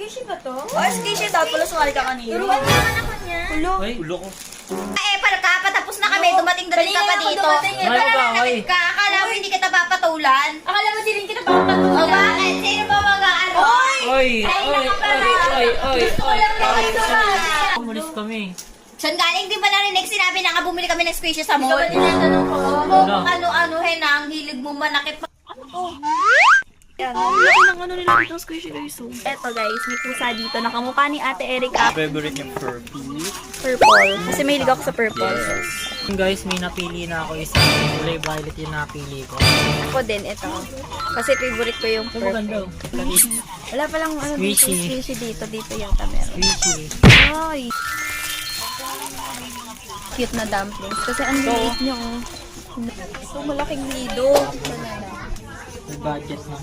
Squishy ba to? Squishy daw. Pala sumali ka kanina. Turuan naman ako niya. Ay, ulo ko. Patapos na kami. Dumating pa dito. Akala mo hindi kita papatulan? Akala mo di rin kita papatulan? O bakit? Sino ba mag-ano? Oy! Umalis kami. Saan galing? Di ba narinig? Sinabi na nga bumili kami ng squishy sa mall. Ikaw ba tinatanong ko? Kung ano-anuhin na ang hilig mo manakit pa. Ang ano nila itong squishy guys. Eto guys, may pusa dito. Nakamukha ni Ate Erica. Favorite yung Furby. Purple. Kasi mahilig ako sa purple. Guys, may napili na ako isang kulay violet yung napili ko. Ako din, ito. Kasi favorite ko yung Ito maganda. purple. Wala palang ano dito, Squishy. squishy dito. Dito yata meron. Squishy. Ay! Cute na dumplings. Kasi ang liit niya, oh. So, malaking nido. May budget na.